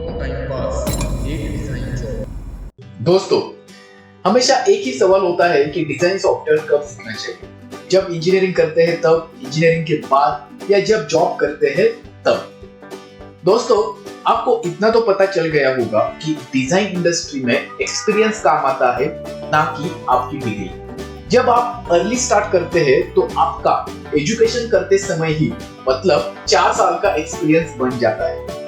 No time pass, एक design job. दोस्तों, हमेशा एक ही सवाल होता है कि डिजाइन सॉफ्टवेयर कब सीखना चाहिए। जब इंजीनियरिंग करते हैं तब, इंजीनियरिंग के बाद, या जब जॉब करते हैं तब। दोस्तों, आपको इतना तो पता चल गया होगा कि डिजाइन इंडस्ट्री में एक्सपीरियंस काम आता है, ना कि आपकी डिग्री। जब आप अर्ली स्टार्ट करते हैं तो आपका एजुकेशन करते समय ही मतलब 4 साल का एक्सपीरियंस बन जाता है।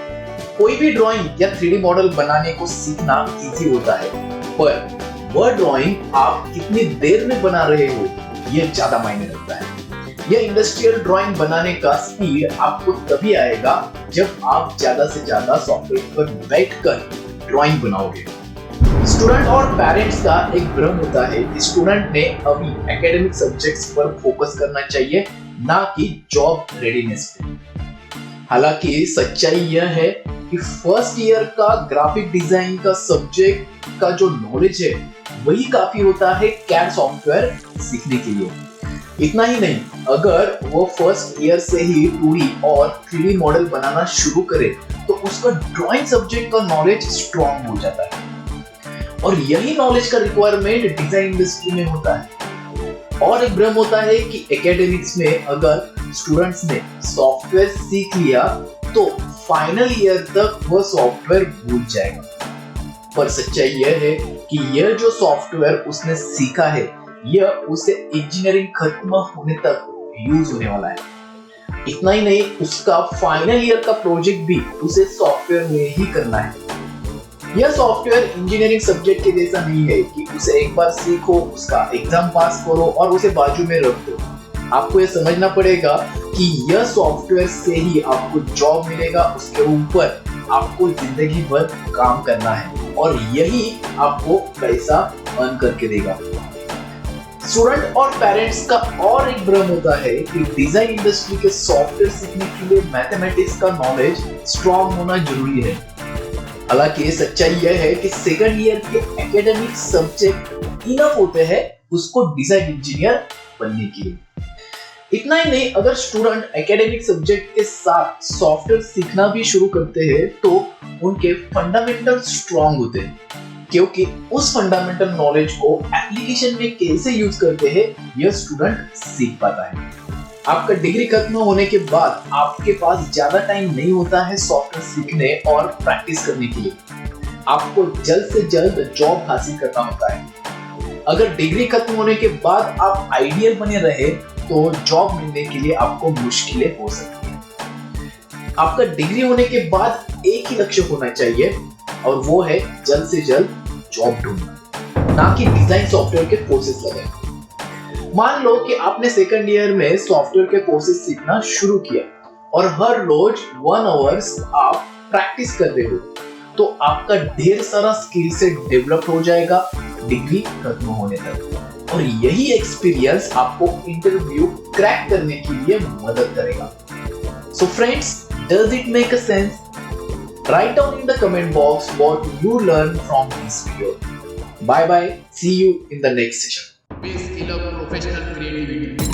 कोई भी ड्राइंग या 3D मॉडल बनाने को सीखना इजी होता है, पर वह ड्राइंग आप कितनी देर में बना रहे हो यह ज्यादा मायने रखता है। यह इंडस्ट्रियल ड्राइंग बनाने का स्पीड आपको तभी आएगा जब आप ज्यादा से ज्यादा सॉफ्टवेयर पर बैठकर ड्राइंग बनाओगे। स्टूडेंट और पेरेंट्स का एक भ्रम होता है कि स्टूडेंट ने अभी एकेडमिक सब्जेक्ट्स पर फोकस करना चाहिए, ना कि जॉब रेडीनेस पे। हालांकि सच्चाई यह है कि फर्स्ट ईयर का ग्राफिक डिजाइन का सब्जेक्ट का जो नॉलेज है वही काफी होता है कैड सॉफ्टवेयर सीखने के लिए। इतना ही नहीं, अगर वो फर्स्ट ईयर से ही 2D और 3D मॉडल बनाना शुरू करे तो उसका ड्राइंग सब्जेक्ट का नॉलेज स्ट्रॉन्ग हो जाता है। और यही नॉलेज का रिक्वायरमेंट डिजाइन इंडस्ट्री में होता है। और एक भ्रम होता है कि एकेडमिक्स में अगर स्टूडेंट्स ने सॉफ्टवेयर सीख लिया तो फाइनल ईयर तक वह सॉफ्टवेयर भूल जाएगा। पर सच्चाई यह है कि यह जो सॉफ्टवेयर उसने सीखा है यह उसे इंजीनियरिंग खत्म होने तक यूज होने वाला है। इतना ही नहीं, उसका फाइनल ईयर का प्रोजेक्ट भी उसे सॉफ्टवेयर में ही करना है। यह सॉफ्टवेयर इंजीनियरिंग सब्जेक्ट के जैसा नहीं है कि उसे एक बार सीखो, उसका एग्जाम पास करो और उसे बाजू में रख दो। आपको यह समझना पड़ेगा कि यह सॉफ्टवेयर से ही आपको जॉब मिलेगा, उसके ऊपर आपको जिंदगी भर काम करना है और यही आपको पैसा अर्न करके देगा। स्टूडेंट और पेरेंट्स का और एक भ्रम होता है कि डिजाइन इंडस्ट्री के सॉफ्टवेयर सीखने के लिए मैथमेटिक्स का नॉलेज स्ट्रॉन्ग होना जरूरी है। हालांकि सच्चाई यह है कि सेकंड ईयर के एकेडमिक सब्जेक्ट इनफ होते हैं उसको डिजाइन इंजीनियर बनने के लिए। इतना ही नहीं, अगर स्टूडेंट एकेडमिक सब्जेक्ट के साथ सॉफ्टवेयर सीखना भी शुरू करते हैं तो उनके फंडामेंटल स्ट्रॉन्ग होते हैं, क्योंकि उस फंडामेंटल नॉलेज को एप्लीकेशन में कैसे यूज करते हैं यह स्टूडेंट सीख पाता है। आपका डिग्री खत्म होने के बाद आपके पास ज्यादा टाइम नहीं होता है सॉफ्टवेयर सीखने और प्रैक्टिस करने के लिए। आपको जल्द से जल्द जॉब हासिल करना होता है। अगर डिग्री खत्म होने के बाद आप आइडियल बने रहे तो जॉब मिलने के लिए आपको मुश्किलें हो सकती हैं। आपका डिग्री होने के बाद एक ही लक्ष्य होना चाहिए और वो है जल्द से जल्द जॉब ढूंढना, ना कि डिजाइन सॉफ्टवेयर के कोर्सेज लगाना। मान लो कि आपने सेकंड ईयर में सॉफ्टवेयर के कोर्सेज सीखना शुरू किया और हर रोज 1 आवर्स आप प्रैक्टिस कर रहे हो, तो आपका ढेर सारा स्किल सेट डेवलप हो जाएगा डिग्री खत्म होने तक। और यही एक्सपीरियंस आपको इंटरव्यू क्रैक करने के लिए मदद करेगा। So friends, does it make a sense? Write down in the comment box what you learned from this video. Bye bye. See you in the next session. Skill up professional creativity.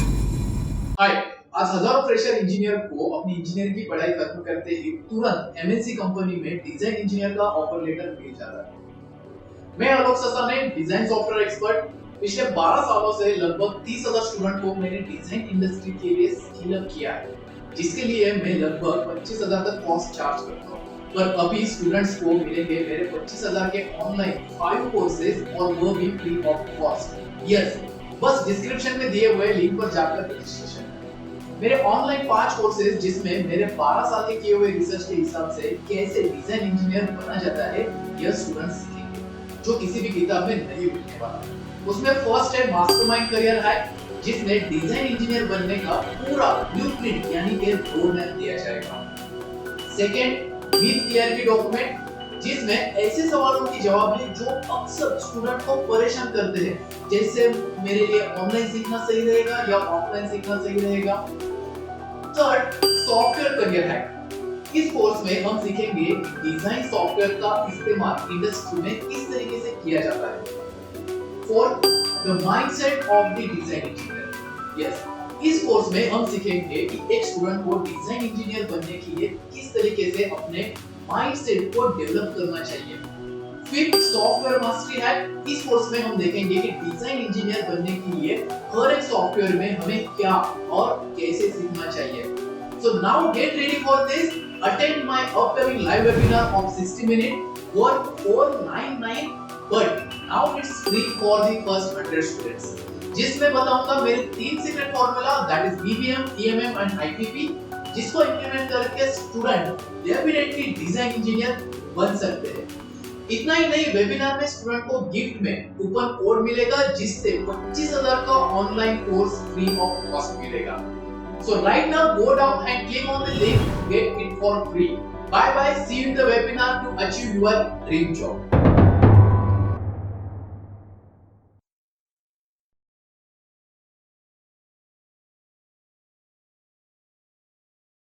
हाय, आज हजारों fresher engineer को अपनी engineering की पढ़ाई खत्म करते ही तुरंत MNC company में डिजाइन इंजीनियर का ऑफर लेटर मिल जाता है। मैं आलोक ससाने, डिजाइन सॉफ्टवेयर एक्सपर्ट। पिछले 12 सालों से लगभग 30,000 स्टूडेंट को मैंने डिजाइन इंडस्ट्री के लिए स्किल अप किया है, जिसके लिए मैं लगभग 25,000 तक कॉस्ट चार्ज करता हूँ। पर अभी स्टूडेंट्स को मिलेंगे मेरे 25,000 के ऑनलाइन 5 कोर्सेज और वो भी फ्री ऑफ कॉस्ट। यस, बस डिस्क्रिप्शन में दिए हुए लिंक पर जाकर रजिस्ट्रेशन। मेरे ऑनलाइन 5 कोर्सेज जिसमें मेरे 12 साल के किए हुए रिसर्च के हिसाब से कैसे डिजाइन इंजीनियर बना जाता है यह स्टूडेंट्स सीखेंगे, जो किसी भी किताब में नहीं मिलने वाला। उसमें फर्स्ट है मास्टरमाइंड करियर हैक, जिसमें डिजाइन इंजीनियर बनने का पूरा ब्लूप्रिंट यानी कि रोड मैप दिया जाएगा। सेकंड, विद क्लियरिटी डॉक्यूमेंट, जिसमें ऐसे सवालों की जवाब है जो अक्सर स्टूडेंट को परेशान करते हैं, जैसे मेरे लिए ऑनलाइन सीखना सही रहेगा या ऑफलाइन सीखना सही रहेगा। Third, software career hack. इस कोर्स में हम सीखेंगे कि डिजाइन सॉफ्टवेयर का इस्तेमाल इंडस्ट्री में किस तरीके से किया जाता है। Fourth, the mindset of the design engineer. Yes, इस कोर्स में हम सीखेंगे कि एक स्टूडेंट को डिजाइन इंजीनियर बनने के लिए किस तरीके से अपने माइंडसेट को डेवलप करना चाहिए। फिर सॉफ्टवेयर मास्टरी है। इस कोर्स में हम देखेंगे कि डिजाइन इंजीनियर बनने के लिए हर एक सॉफ्टवेयर में हमें क्या और कैसे सीखना चाहिए। So now get ready for this. Attend my upcoming live webinar of 60 minutes worth 499, but now it's free for the first 100 students. जिसमें बताऊंगा मेरे 3 secret formula, that is BBM, EMM and IPP, जिसको इंप्लीमेंट करके student definitely design engineer बन सकते हैं। इतना ही नहीं, वेबिनार में स्टूडेंट को गिफ्ट में कूपन कोड मिलेगा जिससे 25,000 का online course free of cost मिलेगा। So right now go down and click on the link, get it for free. Bye bye, see you in the webinar to achieve your dream job.